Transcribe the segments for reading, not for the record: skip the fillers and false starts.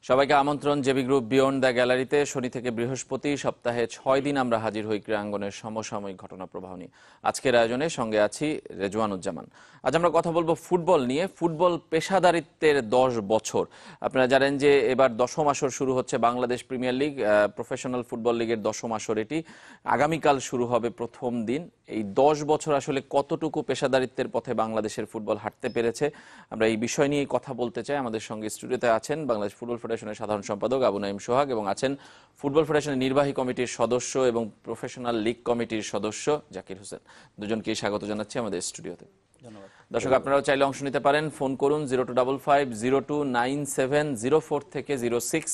সবাইকে আমন্ত্রণ JB group beyond the গ্যালারিতে। শনি থেকে বৃহস্পতি সপ্তাহে 6 দিন আমরা হাজির হই ক্রীড়াঙ্গনের সমসাময়িক ঘটনা প্রবাহ নিয়ে। আজকের আয়োজনে সঙ্গে আছি রেজওয়ানুজ্জামান। আজ আমরা কথা বলবো ফুটবল নিয়ে। ফুটবল পেশাদারিত্বের 10 বছর। আপনারা জানেন যে এবার 10ম আসর শুরু হচ্ছে Bangladesh premier league, professional football লিগের 10ম আসর এটি। আগামীকাল শুরু হবে প্রথম দিন। এই 10 বছর আসলে কতটুকু পেশাদারিত্বের পথে বাংলাদেশের ফুটবল হাঁটতে পেরেছে, আমরা এই বিষয় নিয়ে কথা বলতে চাই। আমাদের সঙ্গে স্টুডিওতে আছেন বাংলাদেশ ফুটবল ফেডারেশনের সাধারণ সম্পাদক আবু নাঈম সোহাগ এবং আছেন ফুটবল ফেডারেশনের নির্বাহী কমিটির সদস্য এবং প্রফেশনাল লিগ কমিটির সদস্য জাকির হোসেন। দুজনকেই স্বাগত জানাচ্ছি আমাদের স্টুডিওতে। ধন্যবাদ। দর্শক, আপনারাও চাইলে অংশ নিতে পারেন। ফোন করুন 0255029704 থেকে 06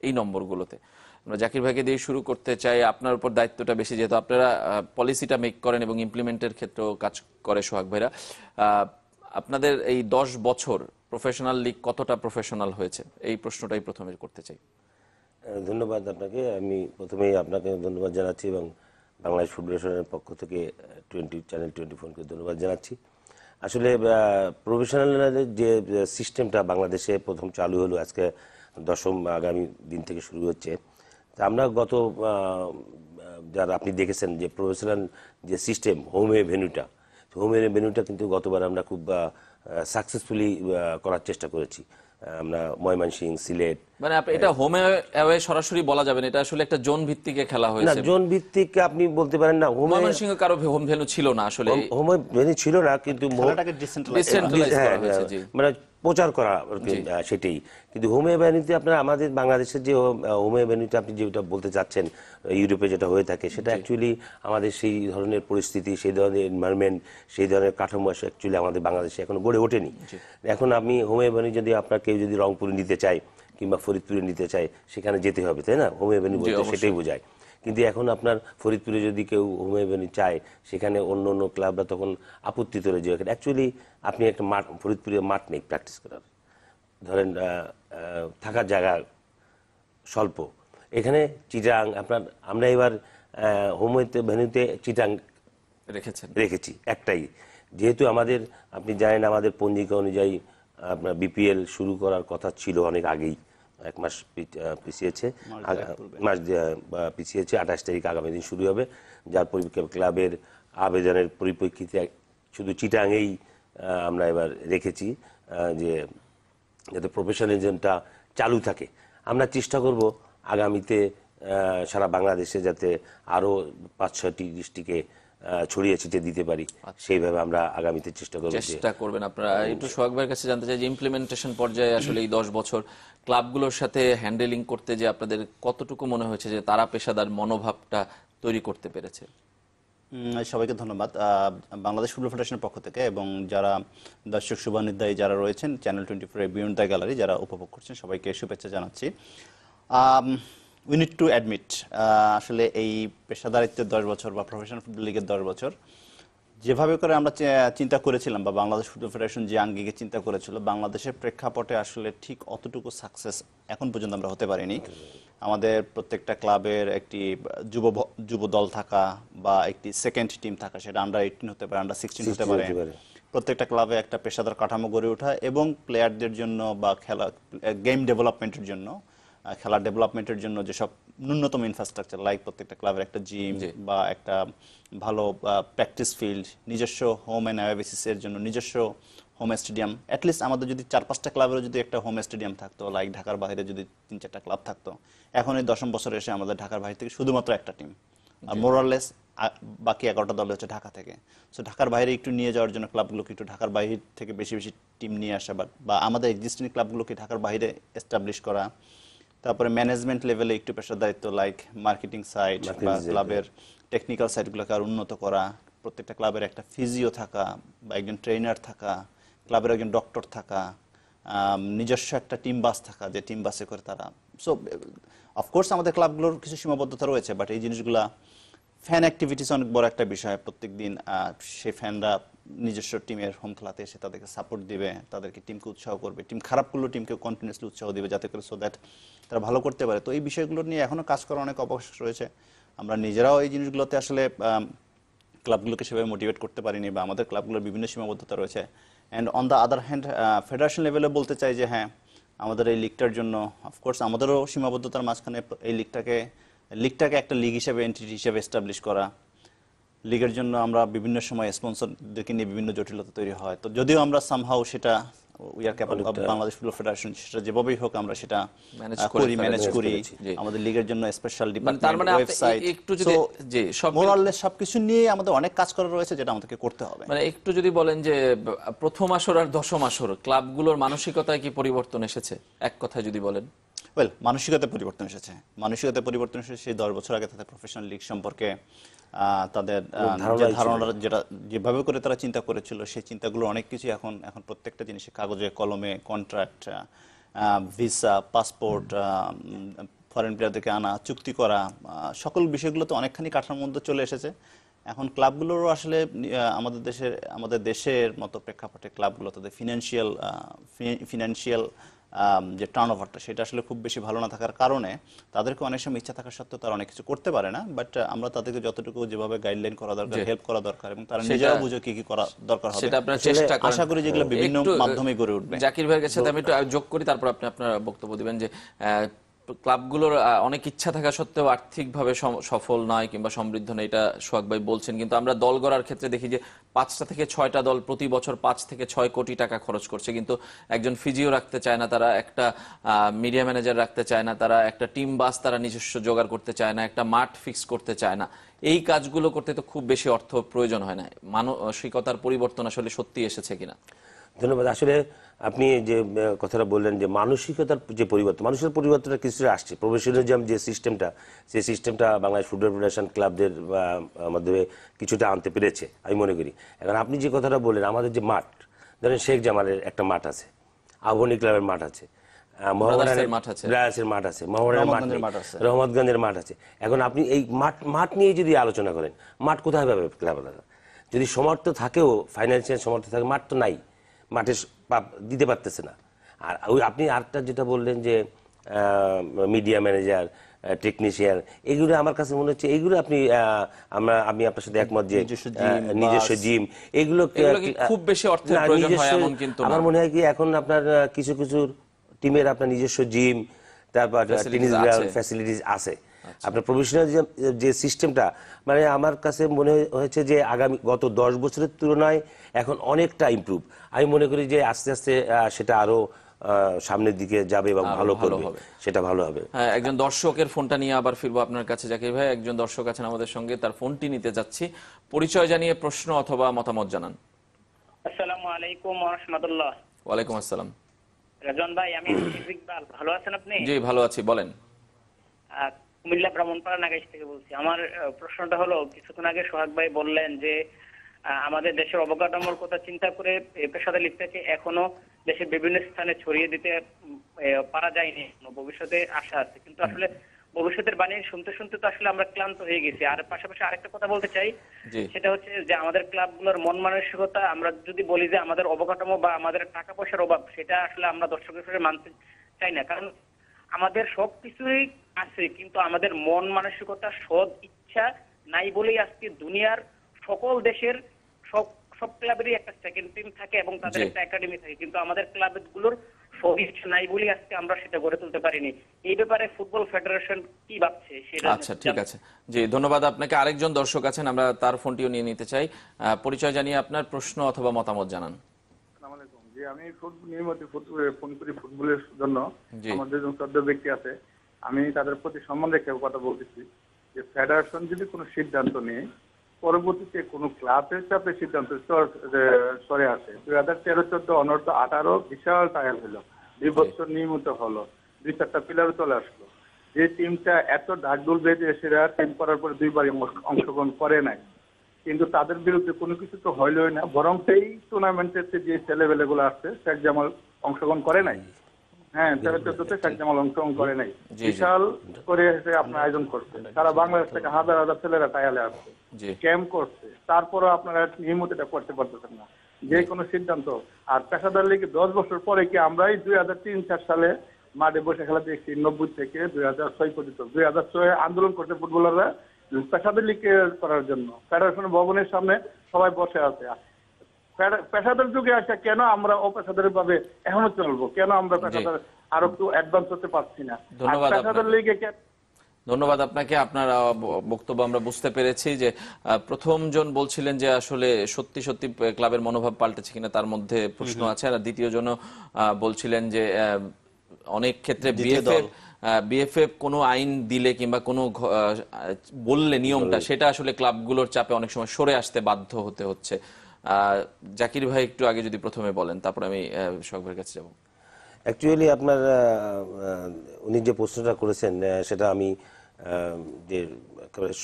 এই নম্বরগুলোতে। আমরা জাকির ভাইকে দিয়ে শুরু করতে চাই। আপনার উপর দায়িত্বটা বেশি, যেহেতু আপনারা পলিসিটা মেক করেন এবং ইমপ্লিমেন্টের ক্ষেত্রেও কাজ করে সোহাগ ভাইরা। আপনাদের এই 10 বছর প্রফেশনাল লিগ কতটা প্রফেশনাল হয়েছে, এই প্রশ্নটাই প্রথমে করতে চাই। ধন্যবাদ আপনাকে। আমি প্রথমেই আপনাকে ধন্যবাদ জানাচ্ছি এবং বাংলাদেশ ফুটবলের পক্ষ থেকে চ্যানেল 24কে ধন্যবাদ জানাচ্ছি। আসলে প্রফেশনালের যে সিস্টেমটা বাংলাদেশে প্রথম চালু হলো, আজকে 10ম আগামী দিন থেকে শুরু হচ্ছে। তা আমরা গত যারা আপনি দেখেছেন যে প্রফেশনাল যে সিস্টেম হোমে ভেন্যুটা কিন্তু গতবার আমরা খুব সাকসেসফুলি করার চেষ্টা করেছি। আমরা ময়মনসিংহ, সিলেট, মানে এটা হোমে অ্যাওয়ে সরাসরি বলা যাবে না, এটা আসলে একটা জোন ভিত্তিকে খেলা হয়েছে। না, জোন ভিত্তিক আপনি বলতে পারেন না। ময়মনসিংহ কারো হোম ভেন্যু ছিল না, আসলে হোম ভেন্যু ছিল না, কিন্তু মানে প্রচার করা সেটাই। কিন্তু হোমে ভেন্যুতে আপনার আমাদের বাংলাদেশের যে হোমে ভেন্যুতে আপনি যেটা বলতে চাচ্ছেন ইউরোপে যেটা হয়ে থাকে, সেটা অ্যাকচুয়ালি আমাদের সেই ধরনের পরিস্থিতি, সেই ধরনের এনভায়রনমেন্ট, সেই ধরনের কাঠামো অ্যাকচুয়ালি আমাদের বাংলাদেশে এখনো গড়ে ওঠেনি। এখন আপনি হোমে ভেন্যু যদি আপনার কেউ যদি রংপুরে নিতে চায় কিংবা ফরিদপুরে নিতে চায়, সেখানে যেতে হবে, তাই না? হোমে ভেন্যু বলতে সেটাই বোঝায়। কিন্তু এখন আপনার ফরিদপুরে যদি কেউ হোমে ভেন্যু চায়, সেখানে অন্য অন্য ক্লাবরা তখন আপত্তি তোলে যে অ্যাকচুয়ালি আপনি একটা মাঠ, ফরিদপুরে মাঠ নেই প্র্যাকটিস করার, ধরেন থাকার জায়গা স্বল্প। এখানে চিটাং আপনার, আমরা এবার হোমে ভেন্যুতে চিটাং রেখেছি একটাই, যেহেতু আমাদের আপনি জানেন আমাদের পঞ্জিকা অনুযায়ী আপনার বিপিএল শুরু করার কথা ছিল অনেক আগেই, 1 মাস পিছিয়েছে, 28 তারিখ আগামী দিন শুরু হবে। যার পরিপ্রেক্ষিতে ক্লাবের আবেদনের পরিপ্রেক্ষিতে শুধু চিটাংয়েই আমরা এবার রেখেছি যে যাতে প্রফেশনালিজমটা চালু থাকে। আমরা চেষ্টা করব আগামীতে সারা বাংলাদেশে যাতে আরও 5-6টি ডিস্ট্রিক্টে ছড়িয়ে ছিটিয়ে দিতে পারি, সেইভাবে আমরা আগামীতে চেষ্টা করবেন আপনারা। একটু সোহাগ ভাইয়ের কাছে জানতে চাই যে ইমপ্লিমেন্টেশন পর্যায়ে আসলে এই 10 বছর ক্লাবগুলোর সাথে হ্যান্ডেলিং করতে যে আপনাদের কতটুকু মনে হয়েছে যে তারা পেশাদার মনোভাবটা তৈরি করতে পেরেছে? সবাইকে ধন্যবাদ বাংলাদেশ ফুটবল ফেডারেশনের পক্ষ থেকে, এবং যারা দর্শক শুভানুধ্যায়ী যারা রয়েছেন চ্যানেল 24 বিয়ন্ড দ্য গ্যালারি যারা উপভোগ করছেন, সবাইকে শুভেচ্ছা জানাচ্ছি। উই নিড টু অ্যাডমিট, আসলে এই পেশাদারিত্বের 10 বছর বা প্রফেশনাল ফুটবল লিগের 10 বছর যেভাবে করে আমরা চিন্তা করেছিলাম বা বাংলাদেশ ফুটবল ফেডারেশন যে আঙ্গিকে চিন্তা করেছিল, বাংলাদেশের প্রেক্ষাপটে আসলে ঠিক অতটুকু সাকসেস এখন পর্যন্ত আমরা হতে পারিনি। আমাদের প্রত্যেকটা ক্লাবের একটি যুব দল থাকা বা একটি সেকেন্ড টিম থাকা, সেটা আন্ডার 18 হতে পারে, আন্ডার 16 হতে পারে। প্রত্যেকটা ক্লাবে একটা পেশাদার কাঠামো গড়ে ওঠা এবং প্লেয়ারদের জন্য বা গেম ডেভেলপমেন্টের জন্য, খেলার ডেভেলপমেন্টের জন্য যেসব ন্যূনতম ইনফ্রাস্ট্রাকচার, লাইক প্রত্যেকটা ক্লাবের একটা জিম বা একটা ভালো প্র্যাকটিস ফিল্ড, নিজস্ব হোম অ্যান্ড অ্যাওয়ে বেসিসের জন্য নিজস্ব হোম স্টেডিয়াম। অ্যাটলিস্ট আমাদের যদি 4-5টা ক্লাবেরও যদি একটা হোম স্টেডিয়াম থাকতো, লাইক ঢাকার বাইরে যদি 3-4টা ক্লাব থাকতো, এখন এই 10ম বছরে এসে আমাদের ঢাকার বাইরে থেকে শুধুমাত্র একটা টিম, আর মোরাললেস বাকি 11টা দল হচ্ছে ঢাকা থেকে। সো ঢাকার বাইরে একটু নিয়ে যাওয়ার জন্য ক্লাবগুলোকে একটু ঢাকার বাইরে থেকে বেশি বেশি টিম নিয়ে আসা বা আমাদের এক্সিস্টিং ক্লাবগুলোকে ঢাকার বাইরে এস্টাবলিশ করা। তারপরে ম্যানেজমেন্ট লেভেলে একটু পেশাদারিত্ব, লাইক মার্কেটিং সাইড বা ক্লাবের টেকনিক্যাল সাইডগুলোকে আরো উন্নত করা, প্রত্যেকটা ক্লাবের একটা ফিজিও থাকা বা একজন ট্রেনার থাকা, ক্লাবের একজন ডক্টর থাকা, নিজস্ব একটা টিম বাস থাকা, যে টিম বাসে করে তারা। সো অফকোর্স আমাদের ক্লাবগুলোর কিছু সীমাবদ্ধতা রয়েছে, বাট এই জিনিসগুলা ফ্যান অ্যাক্টিভিটিস অনেক বড় একটা বিষয়। প্রত্যেকদিন সেই ফ্যানরা নিজস্ব টিমের হোম খেলাতে এসে তাদেরকে সাপোর্ট দিবে, তাদেরকে টিমকে উৎসাহ করবে, টিম খারাপ করলেও টিমকে কন্টিনিউসলি উৎসাহ দিবে যাতে করে সো দ্যাট তারা ভালো করতে পারে। তো এই বিষয়গুলো নিয়ে এখনও কাজ করার অনেক অবকাশ রয়েছে। আমরা নিজেরাও এই জিনিসগুলোতে আসলে ক্লাবগুলোকে সেভাবে মোটিভেট করতে পারিনি বা আমাদের ক্লাবগুলোর বিভিন্ন সীমাবদ্ধতা রয়েছে। And on the other hand federation লেভেলে বলতে চাই যে হ্যাঁ, আমাদের এই লিগটার জন্য অফকোর্স আমাদেরও সীমাবদ্ধতার মাঝখানে এই লিগটাকে একটা লিগ হিসেবে এন্টিটি হিসেবে এস্টাবলিশ করা, লিগের জন্য আমরা বিভিন্ন সময় স্পন্সরদেরকে নিয়ে বিভিন্ন জটিলতা তৈরি হয়। তো যদিও আমরা সামহাউ সেটা we are capable, Bangladesh football federation সেটা যেভাবেই হোক আমরা সেটা ম্যানেজ করি। আমাদের লিগের জন্য স্পেশাল ডিপার্টমেন্ট, ওয়েবসাইট, একটু যদি জি সব মোরাললেস সবকিছু নিয়ে আমাদের অনেক কাজ করা রয়েছে যেটা আমাদেরকে করতে হবে। মানে একটু যদি বলেন যে প্রথম আসর আর দশম আসর ক্লাবগুলোর মানসিকতায় কি পরিবর্তন এসেছে, এক কথায় যদি বলেন? ওয়েল, মানসিকতায় পরিবর্তন এসেছে। সেই 10 বছর আগে তাদের প্রফেশনাল লিগ সম্পর্কে তাদের যে ধারণা, যেটা যেভাবে করে তারা চিন্তা করেছিল, সেই চিন্তাগুলো অনেক কিছু এখন প্রত্যেকটা জিনিসে কাগজে কলমে, কন্ট্রাক্ট, ভিসা, পাসপোর্ট, ফরেন প্লেয়ারদেরকে আনা, চুক্তি করা, সকল বিষয়গুলো তো অনেকখানি কাঠামোর মধ্যে চলে এসেছে। এখন ক্লাবগুলোরও আসলে আমাদের দেশের মতো প্রেক্ষাপটে ক্লাবগুলো তাদের ফিনান্সিয়াল যে টার্নওভারটা সেটা আসলে খুব বেশি ভালো না থাকার কারণে তাদেরকে অনেক সময় ইচ্ছা থাকা সত্ত্বেও তারা অনেক কিছু করতে পারে না। বাট আমরা তাদেরকে যতটুকু যেভাবে গাইডলাইন করা দরকার, হেল্প করা দরকার, এবং তারা নিজেরাও বুঝে কি করা দরকার হবে সেটা আপনারা চেষ্টা করেন। আশা করি যেগুলো বিভিন্ন মাধ্যমে গড়ে উঠবে। জাকির ভাইয়ের কাছে আমি একটু যোগ করি, তারপর আপনি আপনার বক্তব্য দিবেন যে ক্লাবগুলোর অনেক ইচ্ছা থাকা সত্ত্বেও আর্থিকভাবে সফল নয় কিংবা সমৃদ্ধ নয়, এটা সোহাগ ভাই বলছেন। কিন্তু আমরা দল গড়ার ক্ষেত্রে দেখি যে 5টা থেকে 6টা দল প্রতি বছর 5 থেকে 6 কোটি টাকা খরচ করছে, কিন্তু একজন ফিজিও রাখতে চায় না, তারা একটা মিডিয়া ম্যানেজার রাখতে চায় না, তারা একটা টিম বাস তারা নিজস্ব জোগাড় করতে চায় না, একটা মাঠ ফিক্স করতে চায় না। এই কাজগুলো করতে তো খুব বেশি অর্থ প্রয়োজন হয় না। মানসিকতার পরিবর্তন আসলে সত্যি এসেছে কিনা? ধন্যবাদ। আসলে আপনি যে কথাটা বললেন যে মানসিকতার যে পরিবর্তন, মানুষের পরিবর্তনটা কিছুটা আসছে। প্রফেশনালিজম যে সিস্টেমটা, সেই সিস্টেমটা বাংলাদেশ ফুটবল ফেডারেশন ক্লাবদের মাধ্যমে কিছুটা আনতে পেরেছে আমি মনে করি। এখন আপনি যে কথাটা বললেন, আমাদের যে মাঠ, ধরেন শেখ জামালের একটা মাঠ আছে, আবহনী ক্লাবের মাঠ আছে, মোহামেডানের মাঠ আছে, মোহামেডানের মাঠ আছে, রহমতগঞ্জের মাঠ আছে। এখন আপনি এই মাঠ নিয়ে যদি আলোচনা করেন, মাঠ কোথায় পাবে ক্লাবরা? যদি সমর্থ থাকেও, ফাইন্যান্সিয়াল সমর্থ থাকে, মাঠ তো নাই, মাঠে দিতে পারতেছে না। আর ওই আপনি আরেকটা যেটা বললেন যে মিডিয়া ম্যানেজার, টেকনিশিয়ান, এগুলো আমার কাছে মনে হচ্ছে এইগুলো আমি আপনার সাথে একমত যে নিজস্ব জিম, এগুলো খুব বেশি অর্থের প্রয়োজন হয় এমন কিন্তু না। আমার মনে হয় কি এখন আপনার কিছু টিমের আপনার নিজস্ব জিম, তারপর টেনিস গ্রাউন্ড ফ্যাসিলিটিস আছে। আপনার প্রফেশনাল যে সিস্টেমটা, মানে আমার কাছে মনে হয়েছে যে গত 10 বছরের তুলনায় এখন অনেকটা ইমপ্রুভ। আমি মনে করি যে আস্তে আস্তে সেটা আরো সামনের দিকে যাবে এবং ভালো হবে, সেটা ভালো হবে। হ্যাঁ, একজন দর্শকের ফোনটা নিয়ে আবার ফিরবো আপনার কাছে জাকির ভাই। একজন দর্শক আছেন আমাদের সঙ্গে, তার ফোনটি নিতে যাচ্ছি। পরিচয় জানিয়ে প্রশ্ন অথবা মতামত জানান। আসসালামু আলাইকুম ওয়া রাহমাতুল্লাহ। ওয়ালাইকুম আসসালাম। রাজন ভাই, আমি ইকবাল, ভালো আছেন আপনি? জি ভালো আছি, বলেন। কুমিল্লা ব্রাহ্মণপাড়া নাগাইশ থেকে বলছি। আমার প্রশ্নটা হলো, কিছুক্ষণ আগে সোহাগ ভাই বললেন যে আমাদের দেশের অবকাঠামোর কথা চিন্তা করে পেশাদার লিগটাকে এখনো দেশের বিভিন্ন স্থানে ছড়িয়ে দিতে পারা যায়নি, ভবিষ্যতে আশা আছে। কিন্তু আসলে ভবিষ্যতের বাণী শুনতে শুনতে তো আসলে আমরা ক্লান্ত হয়ে গেছি। আর পাশাপাশি আরেকটা কথা বলতে চাই, সেটা হচ্ছে যে আমাদের ক্লাবগুলোর মন মানসিকতা, আমরা যদি বলি যে আমাদের অবকাঠামো বা আমাদের টাকা পয়সার অভাব, সেটা আসলে আমরা দর্শকের হিসেবে মানতে চাই না। কারণ আমাদের সবকিছুই আছে, কিন্তু আমাদের মন মানসিকতা, সৎ ইচ্ছা নাই বলেই আজকে দুনিয়ার সকল দেশের সব ক্লাবেরই একটা সেকেন্ড টিম থাকে এবং তাদের একটা একাডেমি থাকে, কিন্তু আমাদের ক্লাবগুলোর সৎ ইচ্ছা নাই বলেই আজকে আমরা সেটা গড়ে তুলতে পারিনি। এই ব্যাপারে ফুটবল ফেডারেশন কি ভাবছে সেটা। আচ্ছা, ঠিক আছে, জি ধন্যবাদ আপনাকে। আরেকজন দর্শক আছেন, আমরা তার ফোনটিও নিয়ে নিতে চাই। পরিচয় জানিয়ে আপনার প্রশ্ন অথবা মতামত জানান। আমি নিয়মিত ফোন করি ফুটবলের জন্য। আমাদের যে শ্রদ্ধেয় ব্যক্তি আছে, আমি তাদের প্রতি সম্মান রেখে কথা বলতেছি যে ফেডারেশন যদি কোনো সিদ্ধান্ত নেয়, পরবর্তীতে কোনো ক্লাবের চাপে সিদ্ধান্ত সরে আসে। 2013-14 অনূর্ধ্ব 18 বিশাল ট্রায়াল হলো, 2 বছর নিয়মিত হলো, 2-4টা প্লেয়ার চলে আসলো। যে টিমটা এত ঢাকঢোল বেজে সেরা টিম করার পরে 2বারই অংশগ্রহণ করে নাই, কিন্তু তাদের বিরুদ্ধে কোনো কিছু তো হইলই না, বরং সেই টুর্নামেন্টের যে ছেলেবেলেগুলো আসছে, শেখ জামাল অংশগ্রহণ করে নাই। হ্যাঁ, 13-14-তে শেখ জামাল অংশগ্রহণ করে নাই, বিশাল করে আপনার আয়োজন করছে। সারা বাংলাদেশ থেকে হাজার হাজার ছেলেরা টায়ালে আসছে, ক্যাম্প করছে, তারপরও আপনারা নিয়মিত এটা করতে পারতেছেন না। যে কোনো সিদ্ধান্ত। আর পেশাদার লিগে 10 বছর পরে কি আমরাই 2003-4 সালে মাঠে বসে খেলা দেখছি, 90 থেকে 2006 পর্যন্ত। 2006 আন্দোলন করছে ফুটবলাররা পেশাদার লিগ করার জন্য, ফেডারেশন ভবনের সামনে সবাই বসে আছে। পেশাদার যুগে আসে কেন আমরা অপেশাদার ভাবে এখনো চলবো? কেন আমরা পেশাদার আরো একটু অ্যাডভান্স হতে পারছি না। আর ধন্যবাদ পেশাদার আপনাকে। লিগে ধন্যবাদ আপনাকে। আপনার বক্তব্য আমরা বুঝতে পেরেছি যে প্রথম জন বলছিলেন যে আসলে সত্যি সত্যি ক্লাবের মনোভাব পাল্টেছে কিনা তার মধ্যে প্রশ্ন আছে, আর দ্বিতীয় জন বলছিলেন যে অনেক ক্ষেত্রে বিএফএফ কোনো আইন দিলে কিংবা কোনো বললে নিয়মটা সেটা আসলে ক্লাবগুলোর চাপে অনেক সময় সরে আসতে বাধ্য হতে হচ্ছে। জাকির ভাই একটু আগে যদি প্রথমে বলেন, তারপর আমি শখ ভাইয়ের কাছে যাব। অ্যাকচুয়ালি আপনার উনি যে প্রশ্নটা করেছেন সেটা আমি যে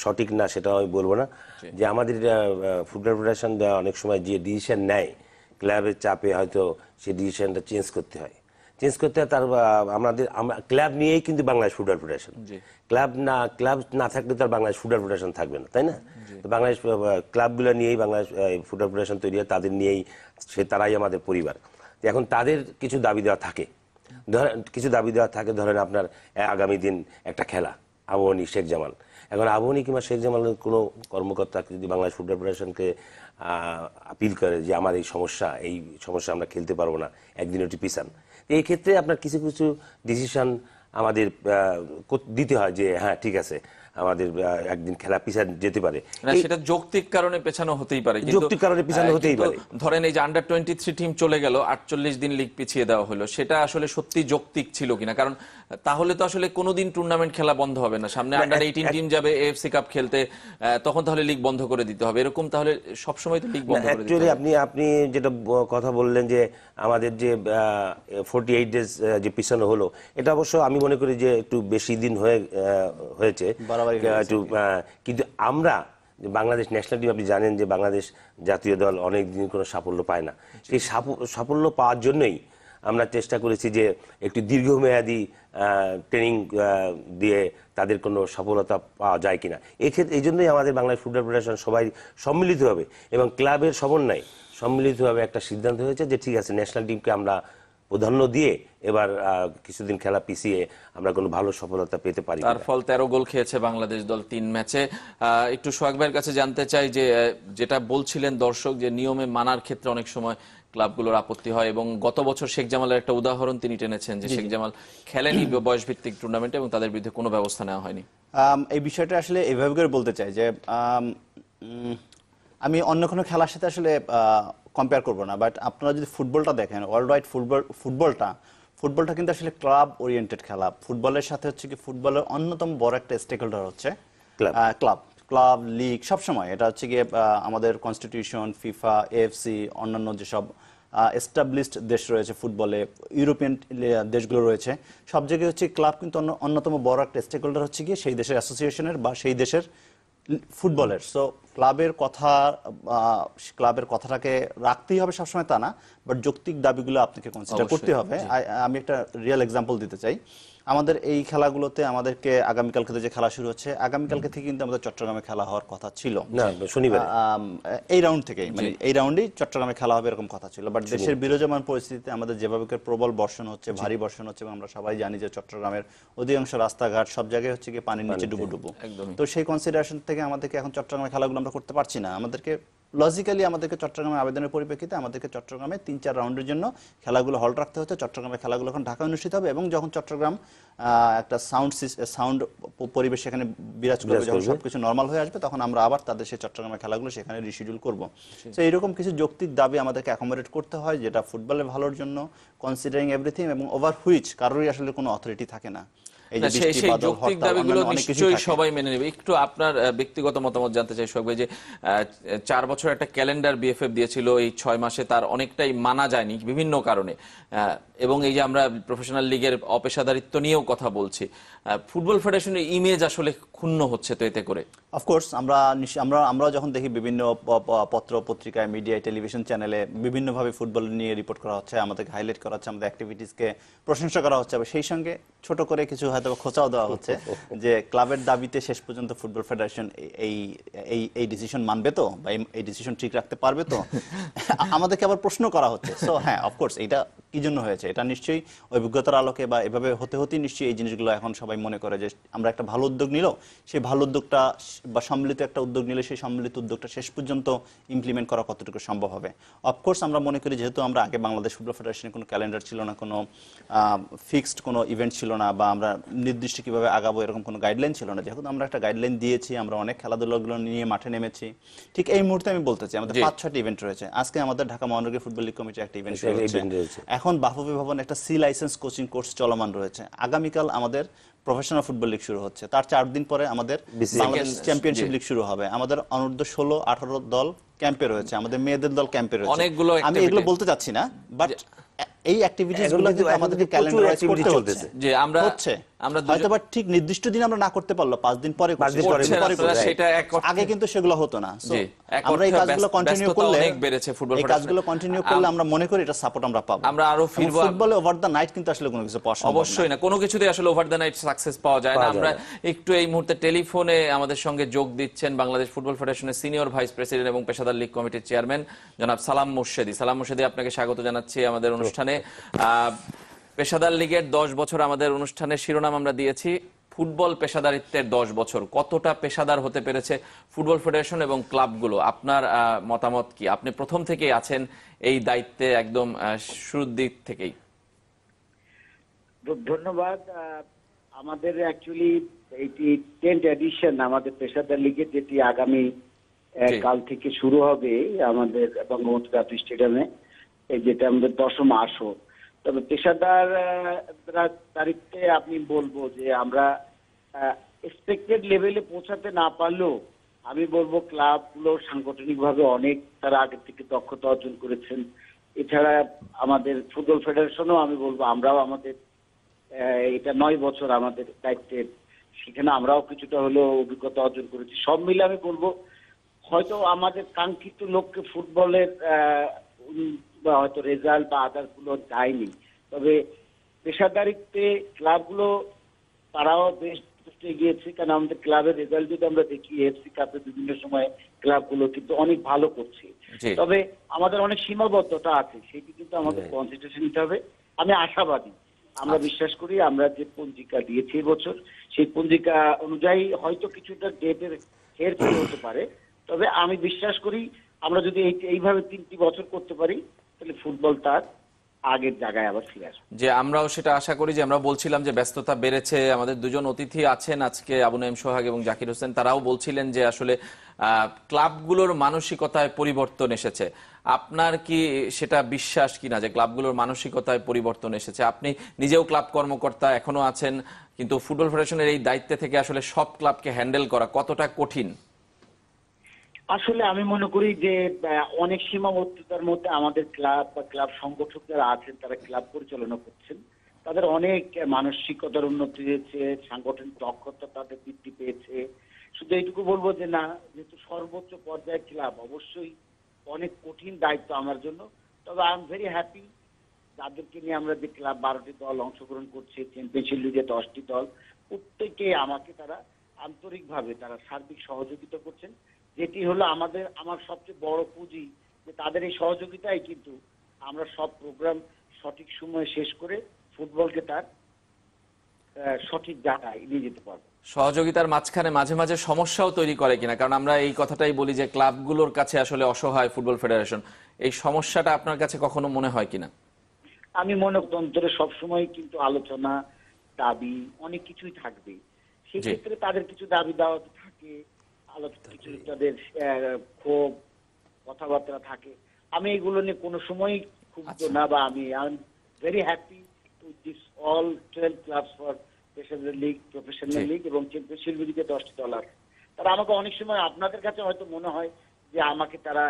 সঠিক না সেটা আমি বলবো না। যে আমাদের ফুটবল ফেডারেশন অনেক সময় যে ডিসিশন নেয় ক্লাবের চাপে হয়তো সেই ডিসিশনটা চেঞ্জ করতে হয়। তার আমাদের ক্লাব নিয়েই কিন্তু বাংলাদেশ ফুটবল ফেডারেশন, ক্লাব না থাকলে তো আর বাংলাদেশ ফুটবল ফেডারেশন থাকবে না, তাই না? তো বাংলাদেশ ক্লাবগুলো নিয়েই বাংলাদেশ ফুটবল ফেডারেশন তৈরি হয়, তাদের নিয়েই তারাই আমাদের পরিবার। এখন তাদের কিছু দাবি দেওয়া থাকে, ধরেন আপনার আগামী দিন একটা খেলা আবাহনী শেখ জামাল। এখন আবাহনী কিংবা শেখ জামালের কোনো কর্মকর্তা যদি বাংলাদেশ ফুটবল ফেডারেশনকে আপিল করে যে আমার এই সমস্যা আমরা খেলতে পারবো না, একদিন ওটি পিছান, এই ক্ষেত্রে আপনার কিছু কিছু ডিসিশন আমাদের দিতে হয় যে হ্যাঁ ঠিক আছে আমাদের একদিন খেলা পিছান যেতে পারে। সেটা যৌক্তিক কারণে পেছানো হতেই পারে, যৌক্তিক কারণে পিছানো হতেই পারে। ধরেন এই যে আন্ডার 23 টিম চলে গেল, 48 দিন লিগ পিছিয়ে দেওয়া হলো, সেটা আসলে সত্যি যৌক্তিক ছিল কিনা? কারণ তাহলে তো আসলে কোনোদিন টুর্নামেন্ট খেলা বন্ধ হবে না। সামনে আন্ডার 18 টিম যাবে এএফসি কাপ খেলতে, তখন তাহলে লিগ বন্ধ করে দিতে হবে, এরকম তাহলে সবসময় তো লিগ বন্ধ করে দিতে হবে। আপনি যেটা কথা বললেন যে আমাদের যে 48 ডেজ যে পিছানো হলো, এটা অবশ্য আমি মনে করি যে একটু বেশি দিন হয়েছে। কিন্তু আমরা বাংলাদেশ ন্যাশনাল টিম, আপনি জানেন যে বাংলাদেশ জাতীয় দল অনেক দিন কোনো সাফল্য পায় না। সেই সাফল্য পাওয়ার জন্যই আমরা চেষ্টা করেছি যে একটু দীর্ঘমেয়াদী ট্রেনিং দিয়ে তাদের কোনো সফলতা পাওয়া যায় কিনা। এই জন্যই আমাদের বাংলাদেশ ফুটবল ফেডারেশন সবাই সম্মিলিতভাবে এবং ক্লাবের সমন্বয়ে সম্মিলিতভাবে একটা সিদ্ধান্ত হয়েছে যে ঠিক আছে ন্যাশনাল টিমকে আমরা প্রাধান্য দিয়ে এবার কিছুদিন খেলা পিছিয়ে আমরা কোনো ভালো সফলতা পেতে পারি। তার ফল 13 গোল খেয়েছে বাংলাদেশ দল 3 ম্যাচে। একটু সোহাগ ভাইয়ের কাছে জানতে চাই যে যেটা বলছিলেন দর্শক যে নিয়মে মানার ক্ষেত্রে অনেক সময় ক্লাবগুলোর আপত্তি হয়, এবং গত বছর শেখ জামালের একটা উদাহরণ তিনি টেনেছেন যে শেখ জামাল খেলেনি বয়স ভিত্তিক টুর্নামেন্টে এবং তাদের বিরুদ্ধে কোনো ব্যবস্থা নেওয়া হয়নি। এই বিষয়টা আসলে এইভাবে করে বলতে চাই যে আমি অন্য কোনো খেলার সাথে আসলে কম্পেয়ার করবো না, বাট আপনারা যদি ফুটবলটা দেখেন, ওয়ার্ল্ড ওয়াইড ফুটবলটা কিন্তু আসলে ক্লাব ওরিয়েন্টেড খেলা। ফুটবলের সাথে হচ্ছে কি ফুটবলের অন্যতম বড় একটা স্টেক হোল্ডার হচ্ছে ক্লাব লিগ। সবসময় এটা হচ্ছে গিয়ে আমাদের কনস্টিটিউশন, ফিফা, এএফসি, অন্যান্য যেসব এস্টাবলিশড দেশ রয়েছে ফুটবলে, ইউরোপিয়ান দেশগুলো রয়েছে, সব জায়গায় হচ্ছে ক্লাব কিন্তু অন্যতম বড় একটা স্টেক হোল্ডার হচ্ছে গিয়ে সেই দেশের অ্যাসোসিয়েশনের বা সেই দেশের ফুটবলের। সো ক্লাবের কথাটাকে রাখতেই হবে সবসময় তা না, বাট যৌক্তিক দাবিগুলো আপনাকে কনসিডার করতে হবে। আমি একটা রিয়েল এক্সাম্পল দিতে চাই। আমাদের এই খেলাগুলোতে আমাদেরকে আগামীকালকে যে খেলা শুরু হচ্ছে, আগামীকালকে থেকে কিন্তু আমাদের চট্টগ্রামে খেলা হওয়ার কথা ছিল, শনিবার এই রাউন্ড থেকেই, মানে এই রাউন্ডেই চট্টগ্রামে খেলা হবে এরকম কথা ছিল। বাট দেশের বিরাজমান পরিস্থিতিতে আমাদের যেভাবে প্রবল বর্ষণ হচ্ছে, ভারী বর্ষণ হচ্ছে, এবং আমরা সবাই জানি যে চট্টগ্রামের অধিকাংশ রাস্তাঘাট সব জায়গায় হচ্ছে গিয়ে পানির নিচে ডুবো। তো সেই কনসিডারেশন থেকে আমাদেরকে এখন চট্টগ্রামে খেলাগুলো আমরা করতে পারছি না। আমাদেরকে আমাদেরকে চট্টগ্রামে আবেদনের পরিপ্রেক্ষিতে আমাদেরকে চট্টগ্রামে 3-4 রাউন্ডের জন্য খেলাগুলো হল্ট রাখতে হচ্ছে। চট্টগ্রামের খেলাগুলো এখন ঢাকায় অনুষ্ঠিত হবে, এবং যখন চট্টগ্রাম একটা সাউন্ড পরিবেশ সেখানে বিরাজ করবে, যখন সবকিছু নর্মাল হয়ে আসবে, তখন আমরা আবার তাদের সেই চট্টগ্রামের খেলাগুলো সেখানে রিশিডিউল করবো। তো এইরকম কিছু যৌক্তিক দাবি আমাদেরকে অ্যাকোমোডেট করতে হয়, যেটা ফুটবলের ভালোর জন্য, কনসিডারিং এভরিথিং, এবং ওভার হুইচ কারোরই আসলে কোনো অথরিটি থাকে না। সেই যৌক্তিক দাবিগুলো নিশ্চয়ই সবাই মেনে নেবে। একটু আপনার ব্যক্তিগত মতামত জানতে চাই সোহাগ ভাই, যে 4 বছর একটা ক্যালেন্ডার বিএফএফ দিয়েছিল, এই 6 মাসে তার অনেকটাই মানা যায়নি বিভিন্ন কারণে, এবং এই যে আমরা প্রফেশনাল লিগের অপেশাদারিত্ব নিয়েও কথা বলছি, ফুটবল ফেডারেশনের ইমেজ আসলে ক্ষুণ্ণ হচ্ছে তো এতে করে। অফকোর্স আমরা যখন দেখি বিভিন্ন পত্র পত্রিকায়, মিডিয়ায়, টেলিভিশন চ্যানেলে বিভিন্নভাবে ফুটবল নিয়ে রিপোর্ট করা হচ্ছে, আমাদেরকে হাইলাইট করা হচ্ছে, আমাদের অ্যাক্টিভিটিসকে প্রশংসা করা হচ্ছে, সেই সঙ্গে ছোট করে কিছু হয়তো খোঁচাও দেওয়া হচ্ছে যে ক্লাবের দাবিতে শেষ পর্যন্ত ফুটবল ফেডারেশন এই ডিসিশন মানবে তো, বা এই ডিসিশন ঠিক রাখতে পারবে তো, আমাদেরকে আবার প্রশ্ন করা হচ্ছে। সো হ্যাঁ, অফকোর্স এটা কি জন্য হয়েছে, এটা নিশ্চয়ই অভিজ্ঞতার আলোকে বা এভাবে হতে হতেই নিশ্চয়ই এই জিনিসগুলো এখন সবাই মনে করে যে আমরা একটা ভালো উদ্যোগ নিল, সেই ভালো উদ্যোগটা বা সম্মিলিত একটা উদ্যোগ নিলে সেই সম্মিলিত উদ্যোগটা শেষ পর্যন্ত ইমপ্লিমেন্ট করা কতটুকু সম্ভব হবে। অফকোর্স আমরা মনে করি যেহেতু আমরা আগে বাংলাদেশ ফুটবল ফেডারেশনের কোনো ক্যালেন্ডার ছিল না, কোনো ফিক্সড কোনো ইভেন্ট ছিল না, বা আমরা নির্দিষ্ট কিভাবে আগাবো এরকম কোনো গাইডলাইন ছিল না, যেহেতু আমরা একটা গাইডলাইন দিয়েছি, আমরা অনেক খেলাধুলাগুলো নিয়ে মাঠে নেমেছি। ঠিক এই মুহূর্তে আমি বলতে চাই আমাদের 5-6টি ইভেন্ট রয়েছে। আজকে আমাদের ঢাকা মহানগর ফুটবল লীগ কমিটির একটা ইভেন্ট রয়েছে, এখন বাফুফে ভবন একটা সি লাইসেন্স কোচিং কোর্স চলমান রয়েছে। আগামীকাল আমাদের প্রফেশনাল ফুটবল লিগ শুরু হচ্ছে, তার 4 দিন পরে আমাদের বাংলাদেশ চ্যাম্পিয়নশিপ লিগ শুরু হবে, আমাদের অনূর্ধ্ব 16-18 দল ক্যাম্পে রয়েছে, আমাদের মেয়েদের দল ক্যাম্পে রয়েছে। আমি এগুলো বলতে চাচ্ছি না, বাট এই অ্যাক্টিভিটিসগুলো কিন্তু আমাদেরকে ক্যালেন্ডারাইজ করতে হচ্ছে। যে আমরা হয়তো বা ঠিক নির্দিষ্ট দিন আমরা না করতে পারলো, 5 দিন পরে সেটা আগে কিন্তু সেগুলো হতো না। আমরা এই কাজগুলো কন্টিনিউ করলে, এই কাজগুলো কন্টিনিউ করলে আমরা মনে করি এটা সাপোর্ট আমরা পাবো। আমরা আরো ফিরবো। ফুটবলে ওভার দ্য নাইট কিন্তু আসলে কোনো কিছু পাওয়া সম্ভব না, অবশ্যই না, কোনো কিছুতে আসলে ওভার দ্য নাইট সাকসেস পাওয়া যায় না। আমরা একটু এই মুহূর্তে টেলিফোনে আমাদের সঙ্গে যোগ দিচ্ছেন বাংলাদেশ ফুটবল ফেডারেশনের সিনিয়র ভাইস প্রেসিডেন্ট এবং পেশাদার লীগ কমিটির চেয়ারম্যান জনাব সালাম মুর্শেদী। সালাম মুর্শেদী, আপনাকে স্বাগত জানাচ্ছি আমাদের অনুষ্ঠানে। পেশাদার লীগের 10 বছর আমাদের অনুষ্ঠানের শিরোনাম আমরা দিয়েছি ফুটবল পেশাদারিত্বের 10 বছর। কতটা পেশাদার হতে পেরেছে ফুটবল ফেডারেশন এবং ক্লাবগুলো? আপনার মতামত কি? আপনি প্রথম থেকেই আছেন এই দায়িত্বে, একদম শুরুর দিক থেকেই। ধন্যবাদ। আমাদের অ্যাকচুয়ালি এইটি 10th এডিশন আমাদের পেশাদার লিগের, যেটি আগামী কাল থেকে শুরু হবে আমাদের বঙ্গবন্ধু জাতীয় স্টেডিয়ামে, যেটা আমাদের 10ম আসর। তবে পেশাদার তারিখে আপনি বলবো যে আমরা এক্সপেক্টেড লেভেলে পৌঁছাতে না পারলেও আমি বলবো ক্লাবগুলো সাংগঠনিকভাবে অনেক তারা আগে থেকে দক্ষতা অর্জন করেছেন। এছাড়া আমাদের ফুটবল ফেডারেশনও আমি বলবো আমরাও আমাদের এটা 9 বছর আমাদের দায়িত্বে, সেখানে আমরাও কিছুটা হলেও অভিজ্ঞতা অর্জন করেছি। সব মিলে আমি বলবো হয়তো আমাদের কাঙ্ক্ষিত লক্ষ্যে ফুটবলের বা হয়তো রেজাল্ট বা আদার্স গুলো যায়নি, তবে পেশাদারিত্বে ক্লাবগুলো তারাও বেশ এগিয়েছে। কারণ আমাদের ক্লাবের রেজাল্ট যদি আমরা দেখি, এফসি কাপে বিভিন্ন সময় ক্লাবগুলো কিন্তু অনেক ভালো করছে, তবে আমাদের অনেক সীমাবদ্ধতা আছে, সেটি কিন্তু আমাদের কনসেন্ট্রেশন নিতে হবে। আমি আশাবাদী, আমরা বিশ্বাস করি আমরা যে পঞ্জিকা দিয়েছি এবছর, সেই পঞ্জিকা অনুযায়ী হয়তো কিছুটা ডেটের হেরফের হতে পারে, তবে আমি বিশ্বাস করি আমরা যদি এইভাবে 3টি বছর করতে পারি তাহলে ফুটবল তার আগের জায়গায় আবার ফিরে আসবে। যে আমরাও সেটা আশা করি। যে আমরা বলছিলাম যে ব্যস্ততা বেড়েছে, আমাদের দুজন অতিথি আছেন আজকে, আবু নাঈম সোহাগ এবং জাকির হোসেন, তারাও বলছিলেন যে আসলে ক্লাবগুলোর মানসিকতায় পরিবর্তন এসেছে। আপনার কি সেটা বিশ্বাস কিনা যে ক্লাবগুলোর মানসিকতায় পরিবর্তন এসেছে? আপনি নিজেও ক্লাব কর্মকর্তা এখনো আছেন, কিন্তু ফুটবল ফেডারেশনের এই দায়িত্বে থেকে আসলে সব ক্লাবকে হ্যান্ডেল করা কতটা কঠিন? আসলে আমি মনে করি যে অনেক সীমাবদ্ধতার মধ্যে আমাদের ক্লাব বা ক্লাব সংগঠক যারা আছেন তারা ক্লাব পরিচালনা করছেন, তাদের অনেক মানসিকতার উন্নতি হয়েছে, সাংগঠনিক দক্ষতা তাদের বৃদ্ধি পেয়েছে। শুধু এইটুকু বলবো যে না, যেহেতু সর্বোচ্চ পর্যায়ের ক্লাব, অবশ্যই অনেক কঠিন দায়িত্ব আমার জন্য, তবে আই এম ভেরি হ্যাপি যাদেরকে নিয়ে আমরা যে ক্লাব 12টি দল অংশগ্রহণ করছে, চ্যাম্পিয়নশিপ লিগে 10টি দল, প্রত্যেকে আমাকে তারা আন্তরিকভাবে তারা সার্বিক সহযোগিতা করছেন, যেটি হলো আমার সবচেয়ে বড় পুঁজি, যে তাদের এই সহযোগিতাই কিন্তু আমরা সব প্রোগ্রাম সঠিক সময়ে শেষ করে ফুটবলকে তার সঠিক জায়গায় নিয়ে যেতে পারবো। সহযোগিতার মাঝখানে মাঝে মাঝে সমস্যাও তৈরি করে কিনা? কারণ আমরা এই কথাটাই বলি যে ক্লাবগুলোর কাছে আসলে অসহায় ফুটবল ফেডারেশন, এই সমস্যাটা আপনার কাছে কখনো মনে হয় কিনা? আমি মনে করি অন্তরে সবসময় কিন্তু আলোচনা, দাবি অনেক কিছুই থাকবে, সেক্ষেত্রে তাদের কিছু দাবি দেওয়া থাকে, আলোচনা কিছু তাদের ক্ষোভ কথাবার্তা থাকে। আমি এগুলো নিয়ে কোনো সময় ক্ষুব্ধ না, বা আমি very happy to this all 12 clubs for পেশাদার লিগ, প্রফেশনাল লিগ এবং চ্যাম্পিয়নশিপ লিগে 10টি দল আছে। তারা আমাকে অনেক সময় আপনাদের কাছে হয়তো মনে হয় যে আমাকে তারা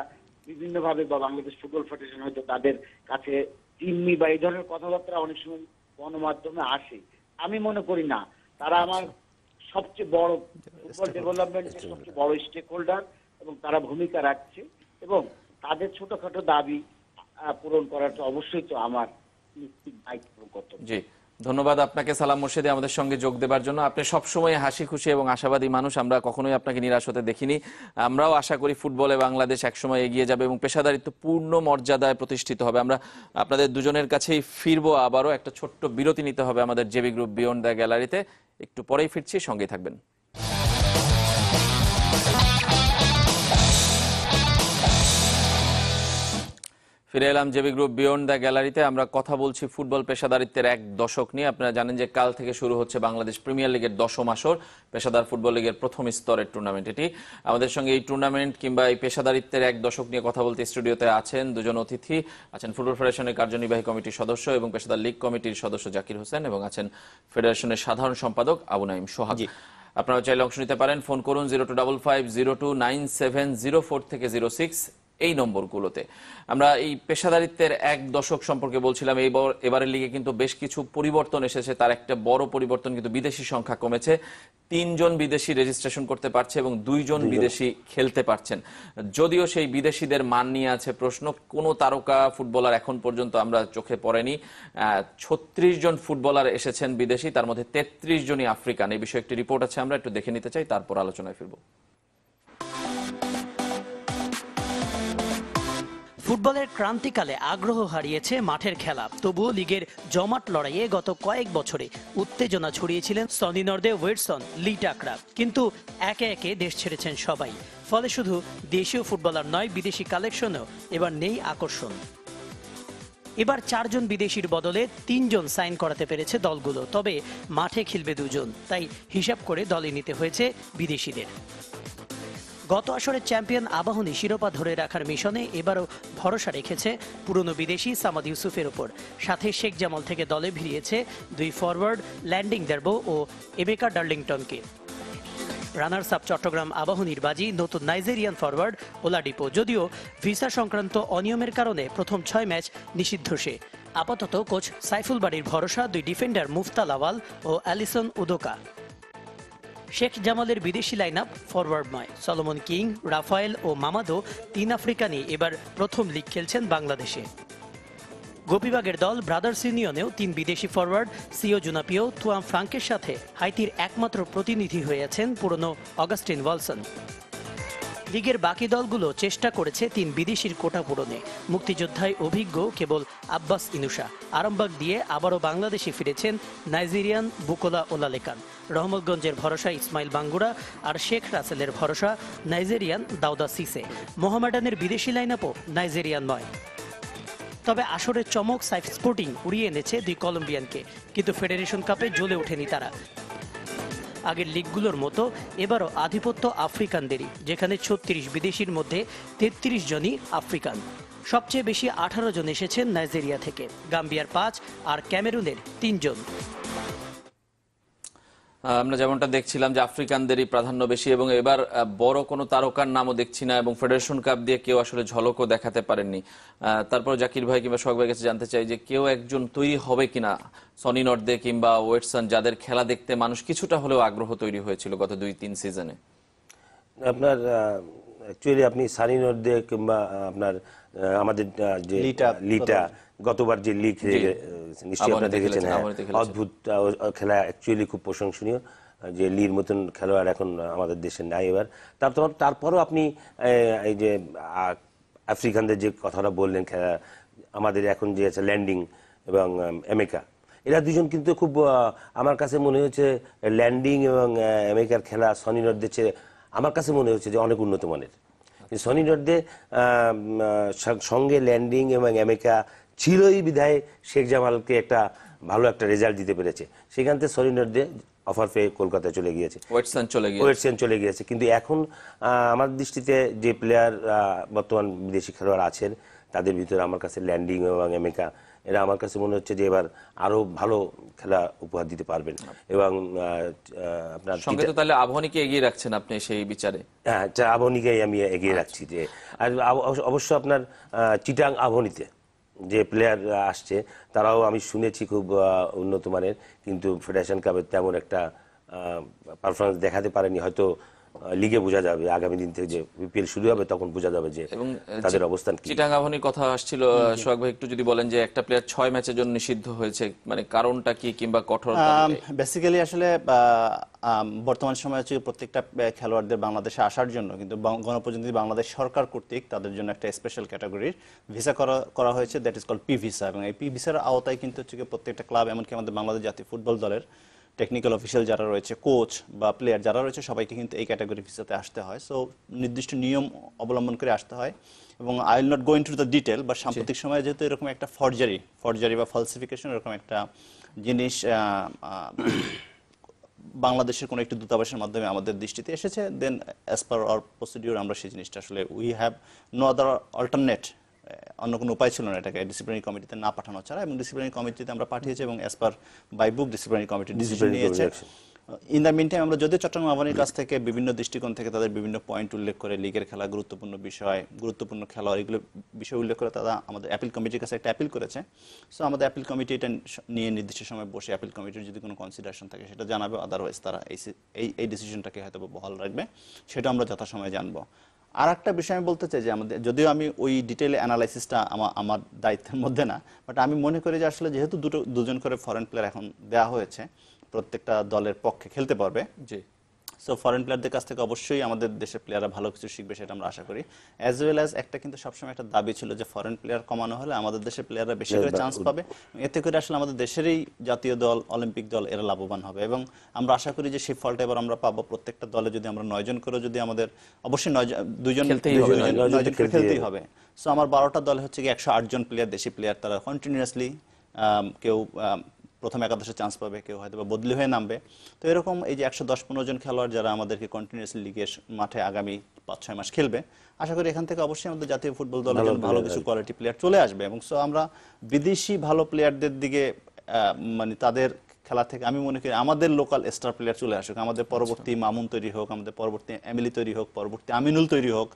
বিভিন্নভাবে, বা বাংলাদেশ ফুটবল ফেডারেশন হয়তো তাদের কাছে জিম্মি বা এই ধরনের কথাবার্তা অনেক সময় গণমাধ্যমে আসে। আমি মনে করি না, তারা আমার সবচেয়ে বড় ফুটবল ডেভেলপমেন্টের সবচেয়ে বড় স্টেক হোল্ডার, এবং তারা ভূমিকা রাখছে, এবং তাদের ছোটখাটো দাবি পূরণ করাটা অবশ্যই তো আমার নিশ্চিত দায়িত্ব কর্তব্য। জি, ধন্যবাদ আপনাকে সালাম মুর্শেদে আমাদের সঙ্গে যোগ দেবার জন্য। আপনি সবসময় হাসি খুশি এবং আশাবাদী মানুষ, আমরা কখনোই আপনাকে নিরাশ হতে দেখিনি। আমরাও আশা করি ফুটবলে বাংলাদেশ একসময় এগিয়ে যাবে এবং পেশাদারিত্ব পূর্ণ মর্যাদায় প্রতিষ্ঠিত হবে। আমরা আপনাদের দুজনের কাছেই ফিরবো, আবারও একটা ছোট্ট বিরতি নিতে হবে আমাদের জেবি গ্রুপ বিয়ন্ড দ্য গ্যালারিতে। একটু পরেই ফিরছি, সঙ্গেই থাকবেন। ফিরে এলাম জেবি গ্রুপ বিয়ন্ড দ্য গ্যালারিতে। আমরা কথা বলছি ফুটবল পেশাদারিত্বের এক দশক নিয়ে। আপনারা জানেন যে কাল থেকে শুরু হচ্ছে বাংলাদেশ প্রিমিয়ার লিগের 10ম আসর, পেশাদার ফুটবল লিগের প্রথম স্তরের টুর্নামেন্ট এটি। আমাদের সঙ্গে এই টুর্নামেন্ট কিংবা এই পেশাদারিত্বের এক দশক নিয়ে কথা বলতে স্টুডিওতে আছেন দুজন অতিথি। আছেন ফুটবল ফেডারেশনের কার্যনির্বাহী কমিটির সদস্য এবং পেশাদার লীগ কমিটির সদস্য জাকির হোসেন, এবং আছেন ফেডারেশনের সাধারণ সম্পাদক আবু নাঈম সোহাগ। আপনারা চাইলে অংশ নিতে পারেন, ফোন করুন 0255029704 থেকে 06 এই নম্বরগুলোতে। আমরা এই পেশাদারিত্বের এক দশক সম্পর্কে বলছিলাম। এবারের লিগে কিন্তু বেশ কিছু পরিবর্তন এসেছে। তার একটা বড় পরিবর্তন কিন্তু বিদেশি সংখ্যা কমেছে। 3 জন বিদেশি রেজিস্ট্রেশন করতে পারছে এবং 2 জন বিদেশি খেলতে পারছেন। যদিও সেই বিদেশিদের মান নিয়ে আছে প্রশ্ন। কোনো তারকা ফুটবলার এখন পর্যন্ত আমরা চোখে পড়েনি। 36 জন ফুটবলার এসেছেন বিদেশি, তার মধ্যে 33 জনই আফ্রিকান। এই বিষয়ে একটি রিপোর্ট আছে, আমরা একটু দেখে নিতে চাই, তারপর আলোচনায় ফিরবো। ফুটবলের ক্রান্তিকালে আগ্রহ হারিয়েছে মাঠের খেলা, তবুও লিগের জমাট লড়াইয়ে গত কয়েক বছরে উত্তেজনা ছড়িয়েছিলেন সনি নর্দে, ওয়েডসন, লি টাকরা। কিন্তু একে একে দেশ ছেড়েছেন সবাই। ফলে শুধু দেশীয় ফুটবলার নয়, বিদেশি কালেকশনেও এবার নেই আকর্ষণ। এবার 4 জন বিদেশির বদলে 3 জন সাইন করাতে পেরেছে দলগুলো, তবে মাঠে খেলবে 2 জন, তাই হিসাব করে দলে নিতে হয়েছে বিদেশিদের। গত আসরের চ্যাম্পিয়ন আবাহনী শিরোপা ধরে রাখার মিশনে এবারও ভরসা রেখেছে পুরনো বিদেশি সামাদ ইউসুফের উপর। সাথে শেখ জামাল থেকে দলে ভিড়িয়েছে 2 ফরওয়ার্ড ল্যান্ডিং দেরবো ও এবেকা ডার্লিংটনকে। রানার্স আপ চট্টগ্রাম আবাহনীর বাজি নতুন নাইজেরিয়ান ফরওয়ার্ড ওলাডিপো। যদিও ভিসা সংক্রান্ত অনিয়মের কারণে প্রথম 6 ম্যাচ নিষিদ্ধ সে। আপাতত কোচ সাইফুল বাড়ির ভরসা 2 ডিফেন্ডার মুফতা লাওয়াল ও অ্যালিসন উদোকা। শেখ জামালের বিদেশি লাইন আপ ফরওয়ার্ডময়। সলোমন কিং, রাফায়েল ও মামাদো 3 আফ্রিকানই এবার প্রথম লিগ খেলছেন বাংলাদেশে। গোপীবাগের দল ব্রাদার্স ইউনিয়নেও 3 বিদেশি ফরওয়ার্ড সিও জুনাপিও, থুয়াম ফ্রাঙ্কের সাথে হাইতির একমাত্র প্রতিনিধি হয়েছেন পুরনো অগাস্টিন ওয়ালসন। লিগের বাকি দলগুলো চেষ্টা করেছে 3 বিদেশির কোটা পূরণে। মুক্তিযোদ্ধায় অভিজ্ঞ কেবল আব্বাস ইনুসা। আরামবাগ দিয়ে আবারও বাংলাদেশে ফিরেছেন নাইজেরিয়ান বুকোলা ওলালেকান। রহমতগঞ্জের ভরসা ইসমাইল বাঙ্গুরা, আর শেখ রাসেলের ভরসা নাইজেরিয়ান দাউদা সিসে। মোহামেডানের বিদেশি লাইনআপও নাইজেরিয়ান নয়। তবে আসরের চমক সাইফ স্পোর্টিং উড়িয়ে এনেছে 2 কলম্বিয়ানকে, কিন্তু ফেডারেশন কাপে জ্বলে ওঠেনি তারা। আগের লিগগুলোর মতো এবারও আধিপত্য আফ্রিকানদেরই, যেখানে 36 বিদেশির মধ্যে 33 জনই আফ্রিকান। সবচেয়ে বেশি 18 জন এসেছেন নাইজেরিয়া থেকে, গাম্বিয়ার 5 আর ক্যামেরুনের 3 জন। আমরা যেমনটা দেখছিলাম যে আফ্রিকানদেরই প্রাধান্য বেশি, এবং এবার বড় কোনো তারকার নামও দেখছি না, এবং ফেডারেশন কাপ দিয়ে কেউ আসলে ঝলকও দেখাতে পারেননি। তারপর জাকির ভাই কিংবা সোহাগ ভাইয়ের কাছে জানতে চাই যে কেউ একজন তৈরি হবে কিনা, সনি নর্দে কিংবা ওয়েডসন, যাদের খেলা দেখতে মানুষ কিছুটা হলেও আগ্রহ তৈরি হয়েছিল গত 2-3 সিজনে। আপনার অ্যাকচুয়ালি আপনি সানি নর্দে কিংবা আপনার আমাদের যে লিটা গতবার যে লিগ নিশ্চয়ই আপনারা দেখেছেন, অদ্ভুত খেলা, অ্যাকচুয়ালি খুব প্রশংসনীয়। যে লির মতন খেলোয়াড় এখন আমাদের দেশে নাই এবার। তারপরও আপনি এই যে আফ্রিকানদের যে কথাটা বললেন, খেলা আমাদের এখন যে আছে ল্যান্ডিং এবং এমেকা, এরা 2 জন কিন্তু খুব, আমার কাছে মনে হচ্ছে ল্যান্ডিং এবং এমেকার খেলা সনি নর্দের চেয়ে আমার কাছে মনে হচ্ছে যে অনেক উন্নত মানের। সনি নর্দে সঙ্গে ল্যান্ডিং এবং এমেকা ছিলই বিধায় শেখ জামালকে একটা ভালো একটা রেজাল্ট দিতে পেরেছে। সেখান থেকে সনি নর্দে অফার পেয়ে কলকাতায় চলে গিয়েছে, ওয়েটসন চলে গিয়েছে। কিন্তু এখন আমার দৃষ্টিতে যে প্লেয়ার বর্তমান বিদেশি খেলোয়াড় আছেন, তাদের ভিতরে আমার কাছে ল্যান্ডিং এবং এমেকা, এরা আমার কাছে মনে হচ্ছে যে এবার আরো ভালো খেলা উপহার দিতে পারবেন। এবং আপনার সঙ্গে তো তাহলে আবাহনীকে এগিয়ে রাখছেন আপনি সেই বিচারে? হ্যাঁ, আবাহনীকেই আমি এগিয়ে রাখছি। যে আর অবশ্য আপনার চিটাং আবাহনীতে যে প্লেয়ার আসছে, তারাও আমি শুনেছি খুব উন্নত মানের, কিন্তু ফেডারেশন কাপে তেমন একটা পারফরমেন্স দেখাতে পারেনি। হয়তো লিগে বোঝা যাবে, আগামী দিন থেকে যে বিপিএল শুরু হবে তখন বোঝা যাবে যে এবং তাদের অবস্থান কি। চিটাগাং আবাহনীর কথা আসছিল, সোহাগ ভাই একটু যদি বলেন যে একটা প্লেয়ার 6 ম্যাচের জন্য নিষিদ্ধ হয়েছে, মানে কারণটা কি কিংবা কঠোর? বেসিক্যালি আসলে বর্তমান সময়ে হচ্ছে প্রত্যেকটা খেলোয়াড়দের বাংলাদেশে আসার জন্য কিন্তু গণপ্রজাতন্ত্রী বাংলাদেশ সরকার কর্তৃক তাদের জন্য একটা স্পেশাল ক্যাটাগরির ভিসা করা হয়েছে, that is called P visa. এবং এই পি ভিসার আওতায় কিন্তু হচ্ছে প্রত্যেকটা ক্লাব, এমনকি আমাদের বাংলাদেশ জাতীয় ফুটবল দলের টেকনিক্যাল অফিসিয়াল যারা রয়েছে, কোচ বা প্লেয়ার যারা রয়েছে, সবাইকে কিন্তু এই ক্যাটাগরি ভিসাতে আসতে হয়। সো নির্দিষ্ট নিয়ম অবলম্বন করে আসতে হয়। এবং I will not go into the detail, বা সাম্প্রতিক সময়ে যেহেতু এরকম একটা ফরজারি বা ফলসিফিকেশন এরকম একটা জিনিস বাংলাদেশের কোনো একটি দূতাবাসের মাধ্যমে আমাদের দৃষ্টিতে এসেছে, then as per our procedure আমরা সেই জিনিসটা আসলে we have no other alternate, অন্য কোনো উপায় ছিল না এটাকে ডিসিপ্লিনারি কমিটিতে না পাঠানো ছাড়া। এবং ডিসিপ্লিনারি কমিটিতে আমরা পাঠিয়েছি এবং as per by book disciplinary committee decision নিয়েছে। ইন দ্য মিন টাইম আমরা যদি চট্টগ্রাম আবাহনীর কাছ থেকে বিভিন্ন দৃষ্টিকোণ থেকে তাদের বিভিন্ন পয়েন্ট উল্লেখ করে, লিগের খেলা, গুরুত্বপূর্ণ বিষয়, গুরুত্বপূর্ণ খেলোয়াড়, এগুলো বিষয় উল্লেখ করে তারা আমাদের অ্যাপিল কমিটির কাছে একটা অ্যাপিল করেছে। সো আমাদের অ্যাপিল কমিটি এটা নিয়ে নির্দিষ্ট সময় বসে অ্যাপিল কমিটির যদি কোনো কনসিডারেশন থাকে সেটা জানাবে, আদারওয়াইজ তারা এই ডিসিশনটাকে হয়তো বহাল রাখবে, সেটা আমরা যথাসময়ে জানবো। আর একটা বিষয় আমি বলতে চাই যে আমাদের, যদিও আমি ওই ডিটেইলে অ্যানালাইসিসটা আমার দায়িত্বের মধ্যে না, বাট আমি মনে করি যে আসলে যেহেতু দুজন করে ফরেন প্লেয়ার এখন দেওয়া হয়েছে, প্রত্যেকটা দলের পক্ষে খেলতে পারবে, জি। সো ফরেন প্লেয়ারদের কাছ থেকে অবশ্যই আমাদের দেশের প্লেয়াররা ভালো কিছু শিখবে, সেটা আমরা আশা করি। অ্যাজ ওয়েল অ্যাজ একটা কিন্তু সবসময় একটা দাবি ছিল যে ফরেন প্লেয়ার কমানো হলে আমাদের দেশের প্লেয়াররা বেশি করে চান্স পাবে, এতে করে আসলে আমাদের দেশেরই জাতীয় দল, অলিম্পিক দল এরা লাভবান হবে। এবং আমরা আশা করি যে সেই ফলটা এবার আমরা পাবো। প্রত্যেকটা দলে যদি আমরা 9 জন করে, যদি আমাদের অবশ্যই 9 জন খেলতেই হবে। সো আমার 12টা দলে হচ্ছে কি 108 জন প্লেয়ার, দেশি প্লেয়ার, তারা কন্টিনিউয়াসলি কেউ প্রথম একাদশে চান্স পাবে, কেউ হয়তো বা বদলি হয়ে নামবে। তো এরকম এই যে 110-15 জন খেলোয়াড় যারা আমাদেরকে কন্টিনিউয়াসলি লিগের মাঠে আগামী 5-6 মাস খেলবে, আশা করি এখান থেকে অবশ্যই আমাদের জাতীয় ফুটবল দলের জন্য ভালো কিছু কোয়ালিটি প্লেয়ার চলে আসবে। এবং সো আমরা বিদেশি ভালো প্লেয়ারদের দিকে মানে তাদের খেলা থেকে আমি মনে করি আমাদের লোকাল স্টার প্লেয়ার চলে আসুক, আমাদের পরবর্তী মামুন তৈরি হোক, আমাদের পরবর্তী এমিলি তৈরি হোক, পরবর্তী আমিনুল তৈরি হোক,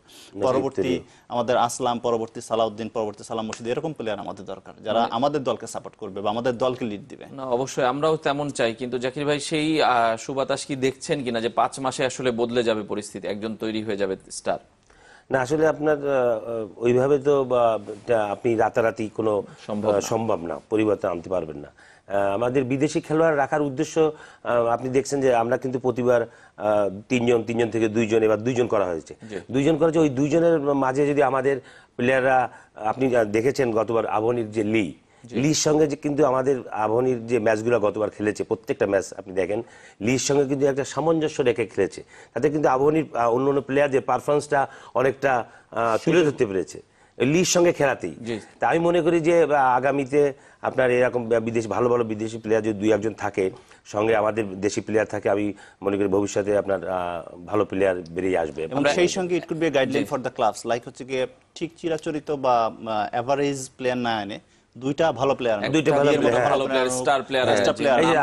পরবর্তী আমাদের আসলাম, পরবর্তী সালাউদ্দিন, পরবর্তী সালাম মুর্শিদ, এরকম প্লেয়ার আমাদের দরকার যারা আমাদের দলকে সাপোর্ট করবে বা আমাদের দলকে লিড দিবে। না, অবশ্যই আমরাও তেমন চাই, কিন্তু জাকির ভাই সেই সুবাতাস কি দেখছেন কিনা যে 5 মাসে আসলে বদলে যাবে পরিস্থিতি, একজন তৈরি হয়ে যাবে স্টার? না, আসলে আপনার ওইভাবে তো আপনি রাতারাতি কোনো সম্ভব না, পরিবর্তন আনতে পারবেন না। আমাদের বিদেশি খেলোয়াড় রাখার উদ্দেশ্য আপনি দেখছেন যে আমরা কিন্তু প্রতিবার 3 জন থেকে 2 জন, এবার 2 জন করা হয়েছে। 2 জন করা হয়েছে, ওই 2 জনের মাঝে যদি আমাদের প্লেয়াররা, আপনি দেখেছেন গতবার আবাহনীর যে লির সঙ্গে যে কিন্তু আমাদের আবাহনীর যে ম্যাচগুলো গতবার খেলেছে, প্রত্যেকটা ম্যাচ আপনি দেখেন লির সঙ্গে কিন্তু একটা সামঞ্জস্য রেখে খেলেছে, তাতে কিন্তু আবাহনীর অন্য প্লেয়ারদের পারফরমেন্সটা অনেকটা তুলে ধরতে পেরেছে লির সঙ্গে খেলাতেই। তা আমি মনে করি যে আগামীতে আপনার এরকম ভালো ভালো বিদেশি প্লেয়ার যদি 2-1 জন থাকে, সঙ্গে আমাদের দেশি প্লেয়ার থাকে, আমি মনে করি ভবিষ্যতে আপনার ভালো প্লেয়ার বেরিয়ে আসবে। এবং সেই সঙ্গে it could be guideline for the clubs, like হচ্ছে গিয়ে ঠিক চিরাচরিত বা এভারেজ প্লেয়ার না এনে দুইটা ভালো প্লেয়ার, স্টার প্লেয়ার,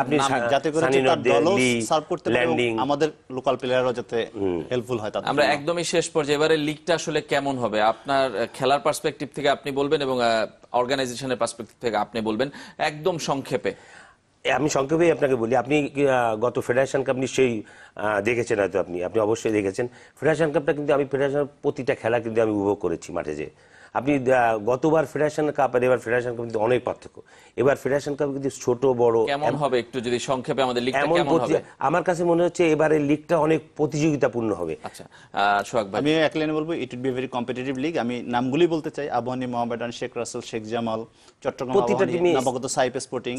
আপনি যাতে করে তার দলও সার্ভ করতে পারে, আমাদের লোকাল প্লেয়ারও যাতে হেল্পফুল হয়। আমরা একদমই শেষ পর্যায়ে, এবারে লিগটা আসলে কেমন হবে আপনার খেলার পার্সপেক্টিভ থেকে আপনি বলবেন এবং অর্গানাইজেশনের পার্সপেক্টিভ থেকে আপনি বলবেন একদম সংক্ষেপে। আমি সংক্ষেপেই আপনাকে বলি, আপনি গত ফেডারেশন কাপ নিশ্চয়ই দেখেছেন, হয়তো আপনি অবশ্যই দেখেছেন ফেডারেশন কাপটা, কিন্তু আমি ফেডারেশন প্রতিটা খেলা কিন্তু আমি উপভোগ করেছি মাঠে যে। আপনি গতবার ফেডারেশন কাপ আর এবার ফেডারেশন কাপ কিন্তু অনেক পার্থক্য। এবার ফেডারেশন কাপ কিন্তু ছোট বড় কেমন হবে একটু যদি সংক্ষেপে আমাদের লিগটা কেমন হবে? আমার কাছে মনে হচ্ছে এবারে লিগটা অনেক প্রতিযোগিতাপূর্ণ হবে। আচ্ছা সোহাগ ভাই, আমি এক লাইনে বলবো it would be very competitive league. আমি নামগুলি বলতে চাই, আবাহনী, মোহামেডান, শেখ রাসেল, শেখ জামাল, চট্টগ্রাম আবাহনী, নবাগত সাইপ স্পোর্টিং,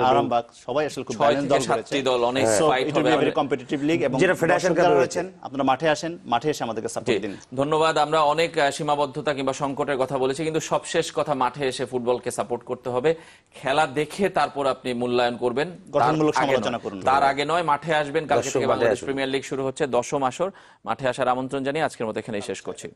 আরামবাগ, সবাই আসলে খুব ব্যালেন্স দল করেছে। অনেক ফাইট হবে, ভেরি কম্পিটিটিভ লিগ। এবং যেটা ফেডারেশন কাপ রয়েছেন, আপনারা মাঠে আসেন, মাঠে এসে আমাদেরকে সাপোর্ট দিন। ধন্যবাদ। আমরা অনেক সীমাবদ্ধতা কিংবা সংকটের কথা বলেছি, কিন্তু সবশেষ কথা, মাঠে এসে ফুটবলকে সাপোর্ট করতে হবে, খেলা দেখে তারপর আপনি মূল্যায়ন করবেন, গঠনমূলক সমালোচনা করুন, তার আগে নয়। মাঠে আসবেন, কালকে থেকে বাংলাদেশ প্রিমিয়ার লিগ শুরু হচ্ছে, 10ম আসর। মাঠে আসার আমন্ত্রণ জানিয়ে আজকের মতো এখানেই শেষ করছি।